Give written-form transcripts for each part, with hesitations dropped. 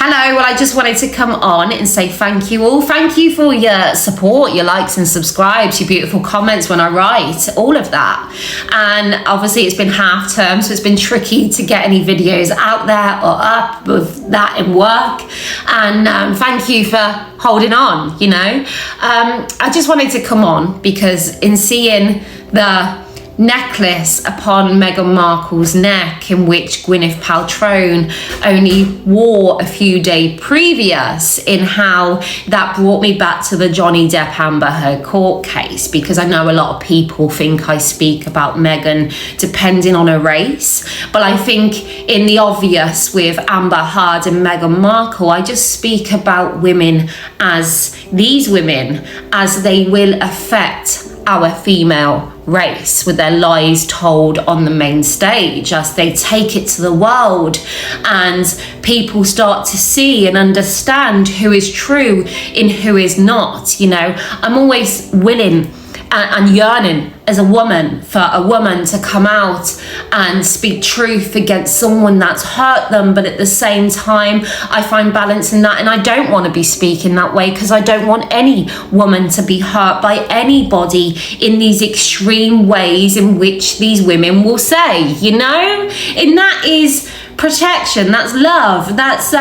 Hello, well, I just wanted to come on and say thank you all. Thank you for your support, your likes and subscribes, your beautiful comments when I write, all of that. And obviously it's been half term, so it's been tricky to get any videos out there or up with that in work. And thank you for holding on, you know. I just wanted to come on because in seeing the necklace upon Meghan Markle's neck, in which Gwyneth Paltrow only wore a few days previous, in how that brought me back to the Johnny Depp Amber Heard court case, because I know a lot of people think I speak about Meghan depending on her race, but I think in the obvious with Amber Heard and Meghan Markle, I just speak about women as these women, as they will affect our female race with their lies told on the main stage, as they take it to the world and people start to see and understand who is true and who is not. You know, I'm always willing and yearning as a woman for a woman to come out and speak truth against someone that's hurt them, but at the same time I find balance in that, and I don't want to be speaking that way because I don't want any woman to be hurt by anybody in these extreme ways in which these women will say, you know, and that is protection, that's love, that's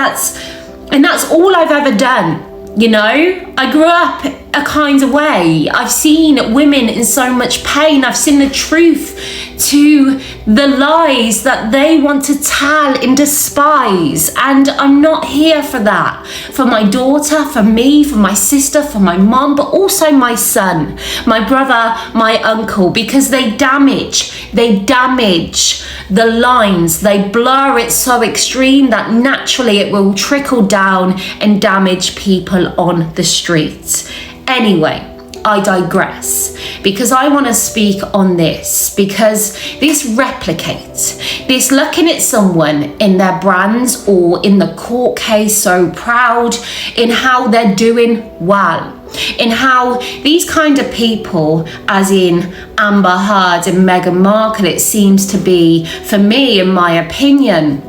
all I've ever done. You know, I grew up a kind of way. I've seen women in so much pain. I've seen the truth to the lies that they want to tell and despise. And I'm not here for that. For my daughter, for me, for my sister, for my mom, but also my son, my brother, my uncle, because they damage the lines. They blur it so extreme that naturally it will trickle down and damage people on the streets. Anyway, I digress, because I want to speak on this, because this replicates this looking at someone in their brands or in the court case so proud in how they're doing well, in how these kind of people, as in Amber Heard and Meghan Markle, it seems to be, for me, in my opinion,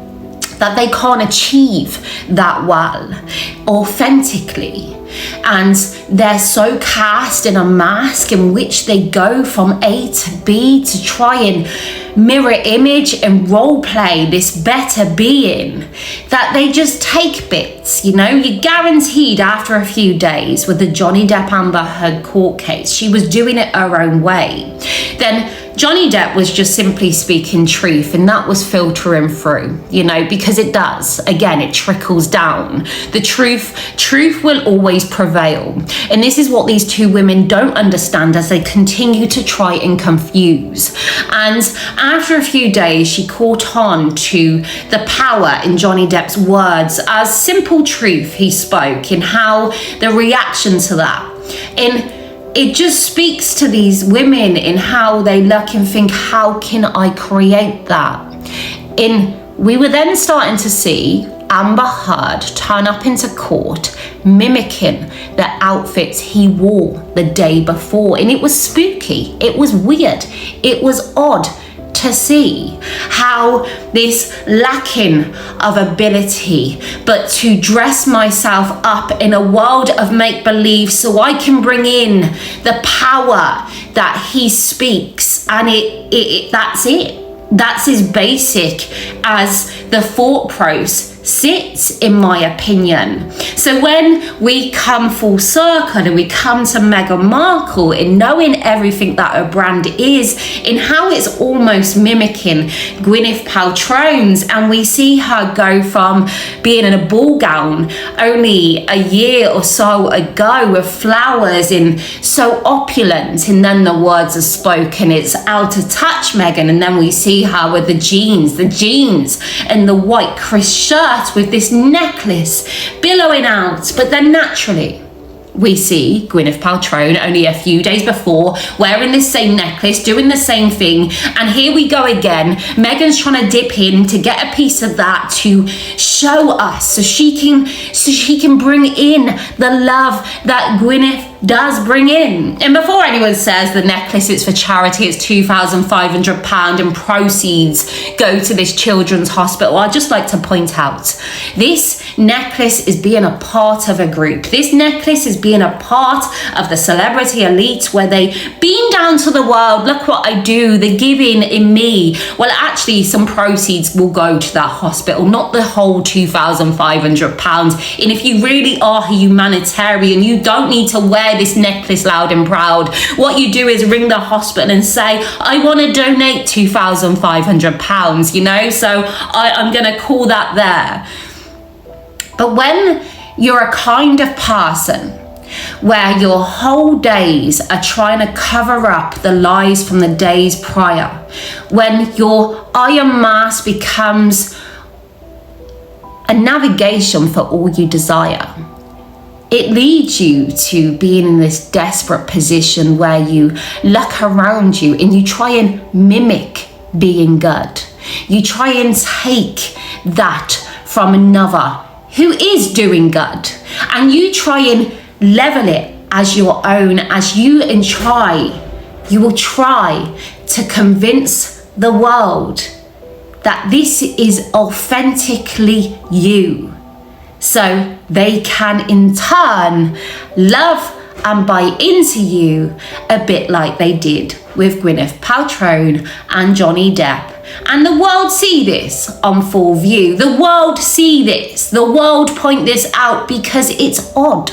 that they can't achieve that well authentically, and they're so cast in a mask in which they go from A to B to try and mirror image and role play this better being, that they just take bits. You know, you're guaranteed after a few days with the Johnny Depp Amber Heard court case, she was doing it her own way. Then Johnny Depp was just simply speaking truth, and that was filtering through, you know, because it does. Again, it trickles down. The truth will always prevail. And this is what these two women don't understand as they continue to try and confuse. And after a few days, she caught on to the power in Johnny Depp's words as simple truth he spoke, and how the reaction to that. It just speaks to these women in how they look and think, how can I create that? We were then starting to see Amber Heard turn up into court mimicking the outfits he wore the day before. And it was spooky. It was weird. It was odd to see how this lacking of ability, but to dress myself up in a world of make-believe so I can bring in the power that he speaks, and that's it. That's as basic as the thought process sits, in my opinion. So when we come full circle and we come to Meghan Markle, in knowing everything that her brand is, in how it's almost mimicking Gwyneth Paltrow's, and we see her go from being in a ball gown only a year or so ago with flowers and so opulent, and then the words are spoken, it's out of touch, Meghan, and then we see her with the jeans and the white crisp shirt with this necklace billowing out. But then naturally we see Gwyneth Paltrow only a few days before wearing this same necklace, doing the same thing, and here we go again. Meghan's trying to dip in to get a piece of that to show us, so she can bring in the love that Gwyneth does bring in. And before anyone says the necklace is for charity, it's £2,500 and proceeds go to this children's hospital, I'd just like to point out, this necklace is being a part of a group. This necklace is being a part of the celebrity elite, where they beam down to the world, look what I do, the giving in me. Well, actually, some proceeds will go to that hospital, not the whole £2,500. And if you really are a humanitarian, you don't need to wear this necklace loud and proud. What you do is ring the hospital and say, I want to donate £2,500, you know? So I'm going to call that there. But when you're a kind of person where your whole days are trying to cover up the lies from the days prior, when your iron mask becomes a navigation for all you desire, it leads you to being in this desperate position where you look around you and you try and mimic being good. You try and take that from another who is doing good, and you try and level it as your own, as you will try to convince the world that this is authentically you, so they can in turn love and buy into you a bit like they did with Gwyneth Paltrow and Johnny Depp. And the world see this on full view. The world see this. The world point this out because it's odd.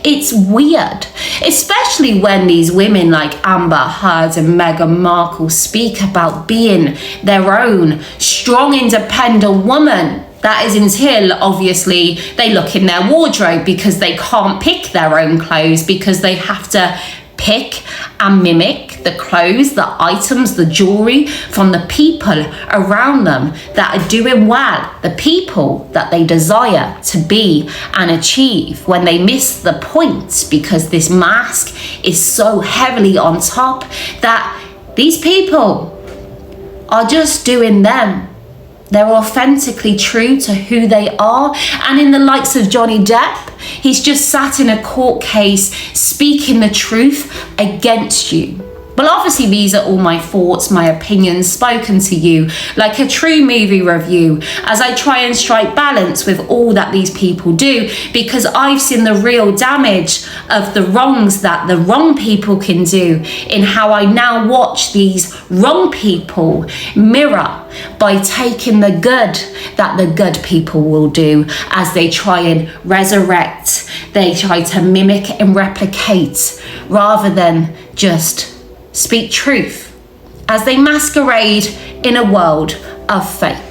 It's weird, especially when these women like Amber Heard and Meghan Markle speak about being their own strong, independent woman. That is until, obviously, they look in their wardrobe because they can't pick their own clothes, because they have to pick and mimic the clothes, the items, the jewelry from the people around them that are doing well, the people that they desire to be and achieve, when they miss the point because this mask is so heavily on top that these people are just doing them. They're authentically true to who they are. And in the likes of Johnny Depp, he's just sat in a court case speaking the truth against you. Well, obviously, these are all my thoughts, my opinions spoken to you like a true movie review, as I try and strike balance with all that these people do, because I've seen the real damage of the wrongs that the wrong people can do, in how I now watch these wrong people mirror by taking the good that the good people will do as they try and resurrect, they try to mimic and replicate rather than just speak truth, as they masquerade in a world of fake.